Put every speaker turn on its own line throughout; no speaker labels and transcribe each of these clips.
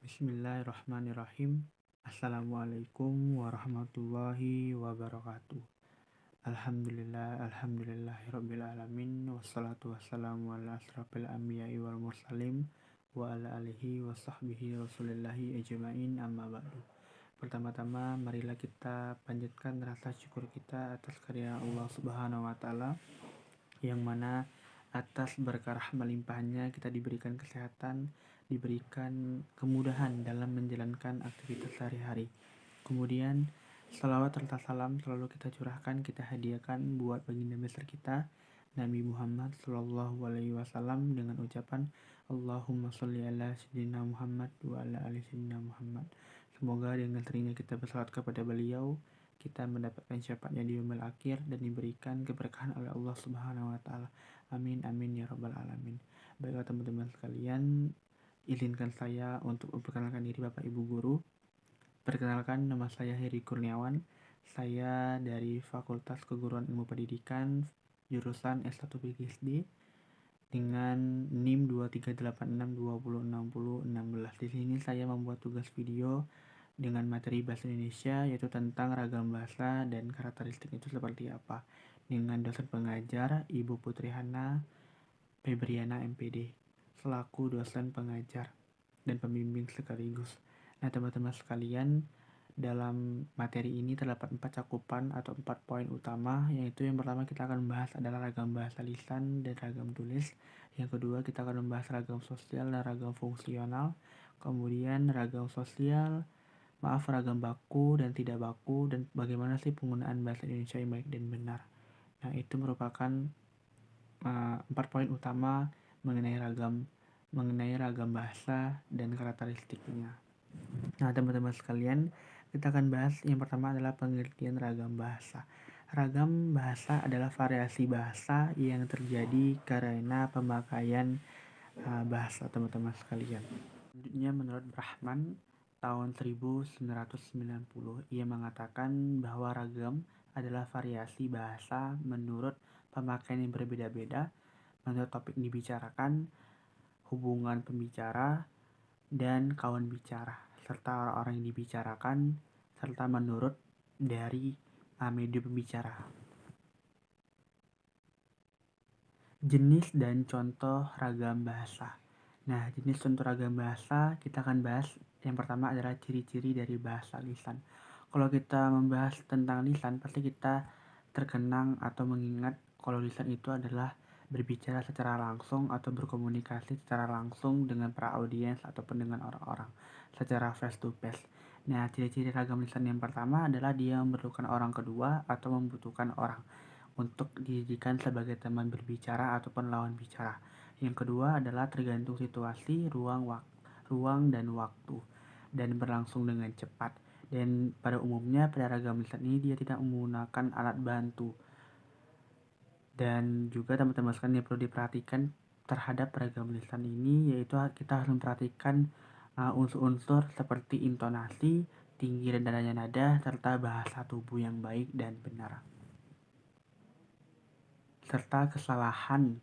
Bismillahirrahmanirrahim. Assalamualaikum warahmatullahi wabarakatuh. Alhamdulillahirabbil alamin wassalatu wassalamu ala asrofil anbiya'i wal mursalin wa ala alihi wa sahbihi rasulillahi ajma'in amma ba'du. Pertama-tama marilah kita panjatkan rasa syukur kita atas karya Allah Subhanahu wa taala yang mana atas berkah melimpahnya kita diberikan kesehatan, diberikan kemudahan dalam menjalankan aktivitas sehari-hari. Kemudian salawat serta salam selalu kita curahkan, kita hadiahkan buat baginda besar kita Nabi Muhammad Shallallahu Alaihi Wasallam dengan ucapan Allahumma sholli ala sayyidina Muhammad wa ala ali sayyidina Muhammad. Semoga dengan seringnya kita bersalawat kepada beliau, kita mendapatkan syafaatnya di yaumil akhir dan diberikan keberkahan oleh Allah Subhanahu wa taala. Amin amin ya rabbal alamin. Baiklah teman-teman sekalian, izinkan saya untuk memperkenalkan diri Bapak Ibu guru. Perkenalkan, nama saya Heri Kurniawan. Saya dari Fakultas Keguruan Ilmu Pendidikan jurusan S1 PhD dengan NIM 2386206016. Di sini saya membuat tugas video dengan materi bahasa Indonesia yaitu tentang ragam bahasa dan karakteristik itu seperti apa, dengan dosen pengajar Ibu Putri Hana Febriana MPD selaku dosen pengajar dan pembimbing sekaligus. Nah teman-teman sekalian, dalam materi ini terdapat 4 cakupan atau 4 poin utama, yaitu yang pertama kita akan membahas adalah ragam bahasa lisan dan ragam tulis. Yang kedua kita akan membahas ragam sosial dan ragam fungsional. Kemudian ragam ragam baku dan tidak baku, dan bagaimana sih penggunaan bahasa Indonesia yang baik dan benar. Nah itu merupakan 4 poin utama mengenai ragam bahasa dan karakteristiknya. Nah teman-teman sekalian, kita akan bahas yang pertama adalah pengertian ragam bahasa. Ragam bahasa adalah variasi bahasa yang terjadi karena pemakaian bahasa teman-teman sekalian. Selanjutnya menurut Brahman tahun 1990, ia mengatakan bahwa ragam adalah variasi bahasa menurut pemakaian yang berbeda-beda, menurut topik dibicarakan, hubungan pembicara, dan kawan bicara, serta orang-orang yang dibicarakan, serta menurut dari media pembicara. Jenis dan contoh ragam bahasa. Nah, jenis contoh ragam bahasa kita akan bahas. Yang pertama adalah ciri-ciri dari bahasa lisan. Kalau kita membahas tentang lisan, pasti kita terkenang atau mengingat kalau lisan itu adalah berbicara secara langsung atau berkomunikasi secara langsung dengan para audiens ataupun dengan orang-orang secara face to face. Nah, ciri-ciri ragam lisan yang pertama adalah dia memerlukan orang kedua atau membutuhkan orang untuk dijadikan sebagai teman berbicara ataupun lawan bicara. Yang kedua adalah tergantung situasi, ruang dan waktu, dan berlangsung dengan cepat. Dan pada umumnya pada ragam lisan ini dia tidak menggunakan alat bantu. Dan juga teman-teman sekalian yang perlu diperhatikan terhadap ragam lisan ini, yaitu kita harus memperhatikan unsur-unsur seperti intonasi, tinggi rendahnya nada, serta bahasa tubuh yang baik dan benar. Serta kesalahan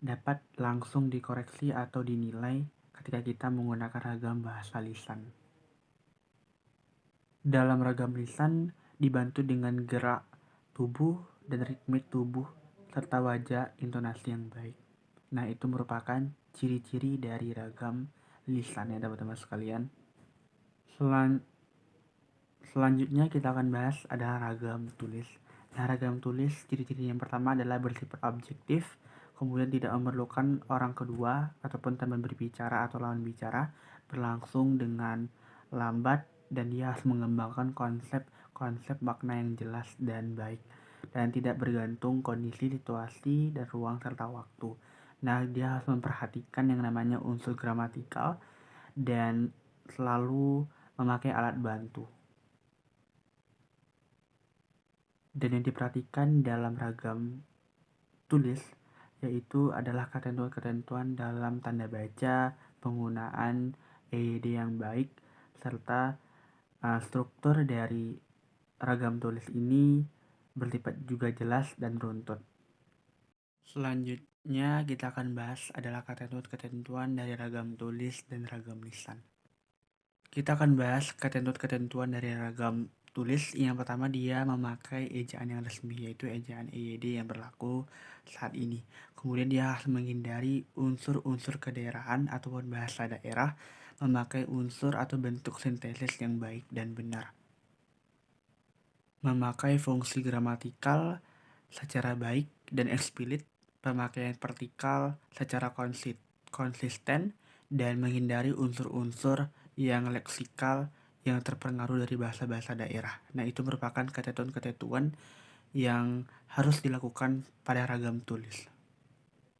dapat langsung dikoreksi atau dinilai ketika kita menggunakan ragam bahasa lisan. Dalam ragam lisan dibantu dengan gerak tubuh dan ritmik tubuh serta wajah intonasi yang baik. Nah, itu merupakan ciri-ciri dari ragam lisan ya teman-teman sekalian. Selanjutnya kita akan bahas adalah ragam tulis. Nah, ragam tulis ciri-ciri yang pertama adalah bersifat objektif, kemudian tidak memerlukan orang kedua ataupun teman berbicara atau lawan bicara, berlangsung dengan lambat, dan dia harus mengembangkan konsep makna yang jelas dan baik, dan tidak bergantung kondisi, situasi, dan ruang serta waktu. Nah, dia harus memperhatikan yang namanya unsur gramatikal dan selalu memakai alat bantu. Dan yang diperhatikan dalam ragam tulis yaitu adalah ketentuan-ketentuan dalam tanda baca, penggunaan EYD yang baik, serta struktur dari ragam tulis ini bersifat juga jelas dan runtut. Selanjutnya kita akan bahas adalah ketentuan-ketentuan dari ragam tulis dan ragam lisan. Kita akan bahas ketentuan-ketentuan dari ragam tulis. Yang pertama, dia memakai ejaan yang resmi, yaitu ejaan EYD yang berlaku saat ini. Kemudian dia harus menghindari unsur-unsur kedaerahan ataupun bahasa daerah, memakai unsur atau bentuk sintesis yang baik dan benar, memakai fungsi gramatikal secara baik dan eksplisit, pemakaian vertikal secara konsisten, dan menghindari unsur-unsur yang leksikal yang terpengaruh dari bahasa-bahasa daerah. Nah, itu merupakan ketentuan-ketentuan yang harus dilakukan pada ragam tulis.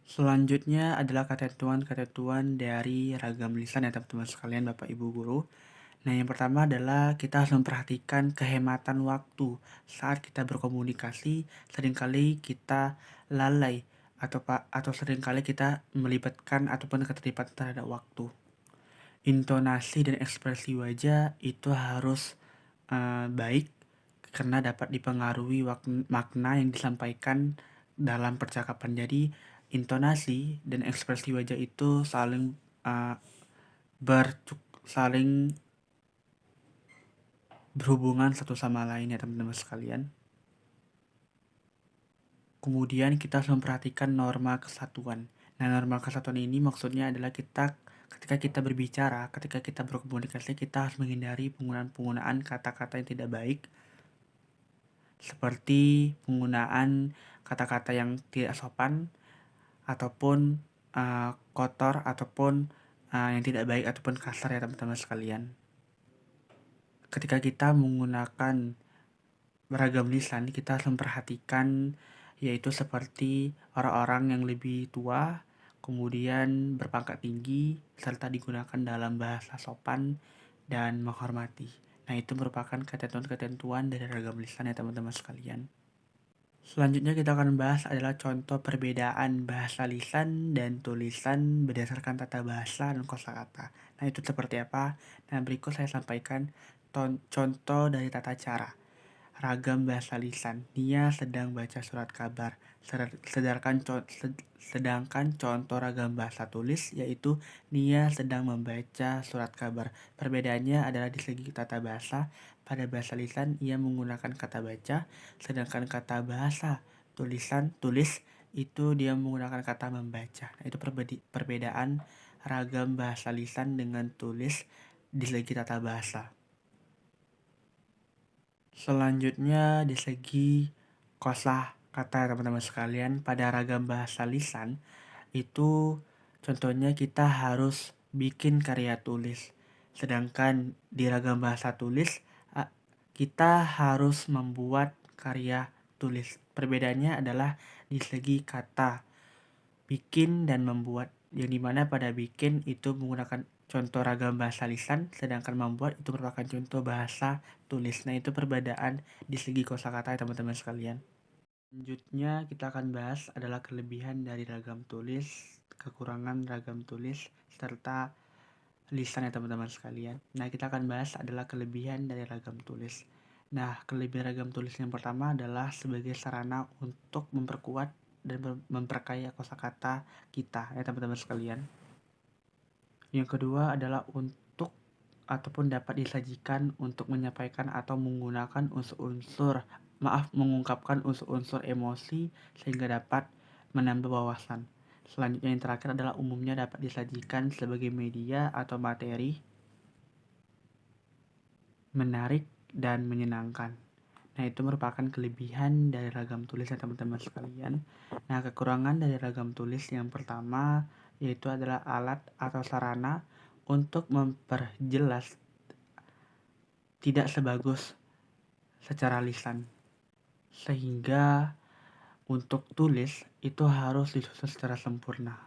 Selanjutnya adalah ketentuan-ketentuan dari ragam lisan ya teman-teman sekalian, Bapak Ibu guru. Nah, yang pertama adalah kita harus memperhatikan kehematan waktu saat kita berkomunikasi. Seringkali kita lalai atau seringkali kita melibatkan ataupun keterlibatan terhadap waktu. Intonasi dan ekspresi wajah itu harus baik karena dapat dipengaruhi makna yang disampaikan dalam percakapan. Jadi, intonasi dan ekspresi wajah itu uh, saling berhubungan satu sama lain ya teman-teman sekalian. Kemudian kita harus memperhatikan norma kesatuan. Nah, norma kesatuan ini maksudnya adalah ketika kita berbicara, ketika kita berkomunikasi, kita harus menghindari penggunaan kata-kata yang tidak baik, seperti penggunaan kata-kata yang tidak sopan ataupun kotor ataupun yang tidak baik ataupun kasar ya teman-teman sekalian. Ketika kita menggunakan beragam lisan, kita harus memperhatikan yaitu seperti orang-orang yang lebih tua, kemudian berpangkat tinggi, serta digunakan dalam bahasa sopan dan menghormati. Nah, itu merupakan ketentuan-ketentuan dari ragam lisan ya teman-teman sekalian. Selanjutnya kita akan bahas adalah contoh perbedaan bahasa lisan dan tulisan berdasarkan tata bahasa dan kosakata. Nah, itu seperti apa? Nah, berikut saya sampaikan contoh dari tata cara. Ragam bahasa lisan, Nia sedang baca surat kabar. Sedangkan contoh ragam bahasa tulis yaitu Nia sedang membaca surat kabar. Perbedaannya adalah di segi tata bahasa. Pada bahasa lisan ia menggunakan kata baca, sedangkan kata bahasa tulis itu dia menggunakan kata membaca. Nah, itu perbedaan ragam bahasa lisan dengan tulis di segi tata bahasa. Selanjutnya di segi kosakata teman-teman sekalian, pada ragam bahasa lisan itu contohnya kita harus bikin karya tulis. Sedangkan di ragam bahasa tulis kita harus membuat karya tulis. Perbedaannya adalah di segi kata bikin dan membuat, yang dimana pada bikin itu menggunakan contoh ragam bahasa lisan, sedangkan membuat itu merupakan contoh bahasa tulis. Nah, itu perbedaan di segi kosakata ya teman-teman sekalian. Selanjutnya kita akan bahas adalah kelebihan dari ragam tulis, kekurangan ragam tulis, serta lisan ya teman-teman sekalian. Nah, kita akan bahas adalah kelebihan dari ragam tulis. Nah, kelebihan ragam tulis yang pertama adalah sebagai sarana untuk memperkuat dan memperkaya kosakata kita ya teman-teman sekalian. Yang kedua adalah untuk ataupun dapat disajikan untuk menyampaikan atau mengungkapkan unsur-unsur emosi sehingga dapat menambah wawasan. Selanjutnya yang terakhir adalah umumnya dapat disajikan sebagai media atau materi menarik dan menyenangkan. Nah, itu merupakan kelebihan dari ragam tulis ya teman-teman sekalian. Nah, kekurangan dari ragam tulis yang pertama yaitu adalah alat atau sarana untuk memperjelas tidak sebagus secara lisan. Sehingga untuk tulis itu harus disusun secara sempurna.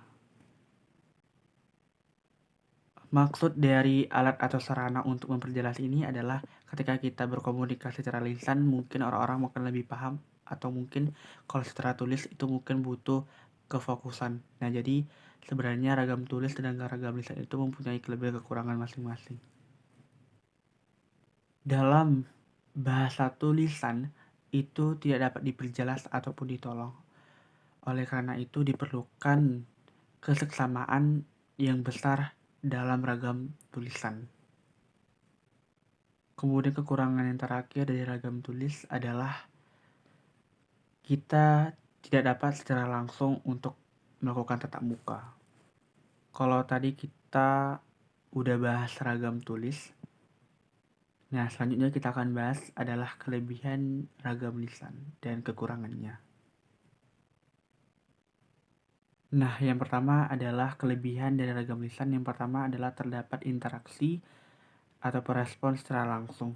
Maksud dari alat atau sarana untuk memperjelas ini adalah ketika kita berkomunikasi secara lisan, mungkin orang-orang akan lebih paham, atau mungkin kalau secara tulis itu mungkin butuh kefokusan. Nah, jadi sebenarnya ragam tulis dan ragam lisan itu mempunyai kelebihan kekurangan masing-masing. Dalam bahasa tulisan itu tidak dapat diperjelas ataupun ditolong. Oleh karena itu diperlukan keseksamaan yang besar dalam ragam tulisan. Kemudian kekurangan yang terakhir dari ragam tulis adalah kita tidak dapat secara langsung untuk melakukan tatap muka. Kalau tadi kita udah bahas ragam tulis, nah selanjutnya kita akan bahas adalah kelebihan ragam lisan dan kekurangannya. Nah, yang pertama adalah kelebihan dari ragam lisan. Yang pertama adalah terdapat interaksi atau respon secara langsung.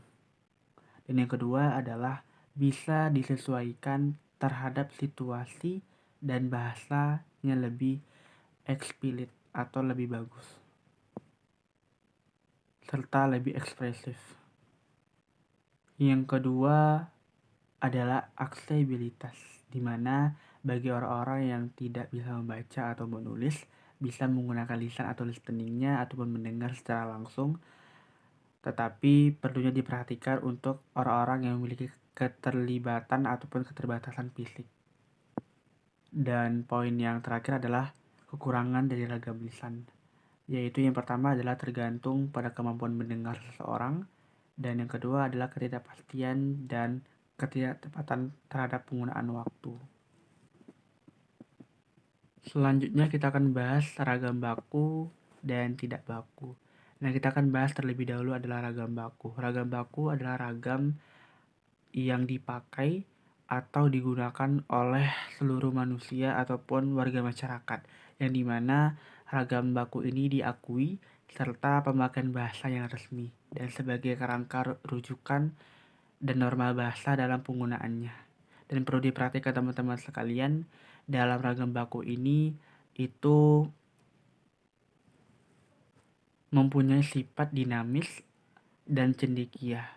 Dan yang kedua adalah bisa disesuaikan terhadap situasi dan bahasanya lebih eksplisit atau lebih bagus, serta lebih ekspresif. Yang kedua adalah aksesibilitas, di mana bagi orang-orang yang tidak bisa membaca atau menulis bisa menggunakan lisan atau listeningnya ataupun mendengar secara langsung, tetapi perlunya diperhatikan untuk orang-orang yang memiliki keterlibatan ataupun keterbatasan fisik. Dan poin yang terakhir adalah kekurangan dari ragam lisan, yaitu yang pertama adalah tergantung pada kemampuan mendengar seseorang, dan yang kedua adalah ketidakpastian dan ketidaktepatan terhadap penggunaan waktu. Selanjutnya kita akan bahas ragam baku dan tidak baku. Nah, kita akan bahas terlebih dahulu adalah ragam baku. Ragam baku adalah ragam yang dipakai atau digunakan oleh seluruh manusia ataupun warga masyarakat, yang dimana ragam baku ini diakui serta pemakaian bahasa yang resmi dan sebagai kerangka rujukan dan norma bahasa dalam penggunaannya. Dan perlu diperhatikan teman-teman sekalian, dalam ragam baku ini itu mempunyai sifat dinamis dan cendekia.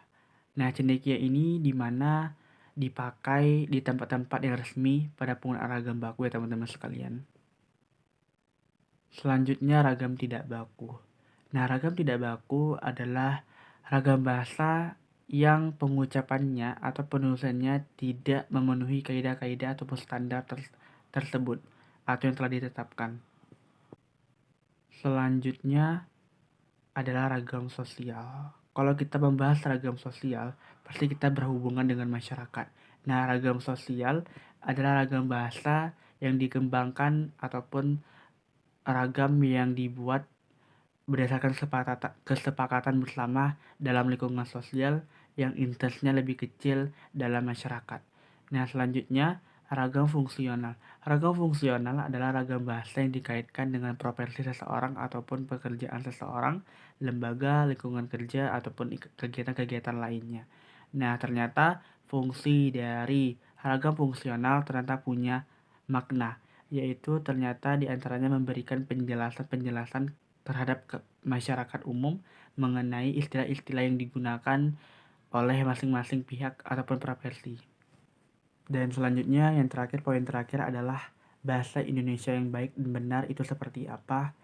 Nah, cendekia ini dimana dipakai di tempat-tempat yang resmi pada penggunaan ragam baku ya teman-teman sekalian. Selanjutnya ragam tidak baku. Nah, ragam tidak baku adalah ragam bahasa yang pengucapannya atau penulisannya tidak memenuhi kaidah-kaidah ataupun standar tersebut atau yang telah ditetapkan. Selanjutnya adalah ragam sosial. Kalau kita membahas ragam sosial, pasti kita berhubungan dengan masyarakat. Nah, ragam sosial adalah ragam bahasa yang dikembangkan ataupun ragam yang dibuat berdasarkan kesepakatan bersama dalam lingkungan sosial yang intensnya lebih kecil dalam masyarakat. Nah, selanjutnya ragam fungsional. Ragam fungsional adalah ragam bahasa yang dikaitkan dengan profesi seseorang ataupun pekerjaan seseorang, lembaga, lingkungan kerja, ataupun kegiatan-kegiatan lainnya. Nah, ternyata fungsi dari ragam fungsional ternyata punya makna, yaitu ternyata diantaranya memberikan penjelasan-penjelasan terhadap masyarakat umum mengenai istilah-istilah yang digunakan oleh masing-masing pihak ataupun profesi. Dan selanjutnya yang terakhir, poin terakhir adalah bahasa Indonesia yang baik dan benar itu seperti apa.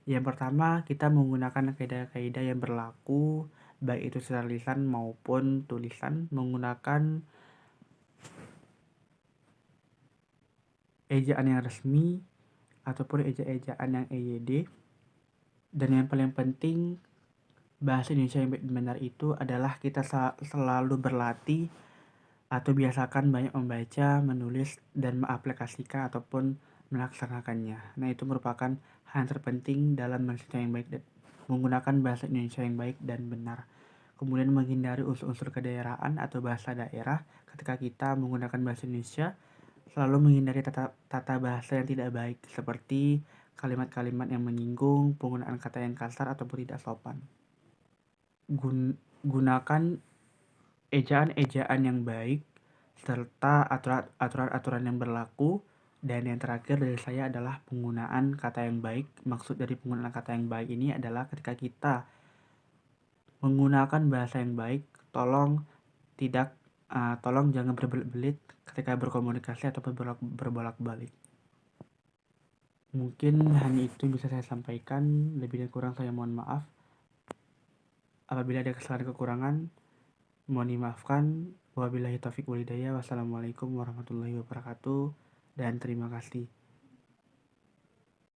Yang pertama, kita menggunakan kaidah-kaidah yang berlaku baik itu secara lisan maupun tulisan, menggunakan ejaan yang resmi ataupun ejaan yang EYD. Dan yang paling penting, bahasa Indonesia yang benar itu adalah kita selalu berlatih atau biasakan banyak membaca, menulis, dan mengaplikasikan ataupun melaksanakannya. Nah, itu merupakan hal yang terpenting dalam Indonesia yang baik dan menggunakan bahasa Indonesia yang baik dan benar. Kemudian menghindari unsur-unsur kedaerahan atau bahasa daerah ketika kita menggunakan bahasa Indonesia. Selalu menghindari tata bahasa yang tidak baik, seperti kalimat-kalimat yang menyinggung, penggunaan kata yang kasar ataupun tidak sopan. Gunakan ejaan-ejaan yang baik serta aturan-aturan yang berlaku. Dan yang terakhir dari saya adalah penggunaan kata yang baik. Maksud dari penggunaan kata yang baik ini adalah ketika kita menggunakan bahasa yang baik, tolong jangan berbelit-belit ketika berkomunikasi ataupun berbolak-balik. Mungkin hanya itu bisa saya sampaikan, lebih dan kurang saya mohon maaf. Apabila ada kesalahan kekurangan, mohon dimaafkan. Wabillahi taufiq wal hidayah. Wassalamualaikum warahmatullahi wabarakatuh. Dan terima kasih.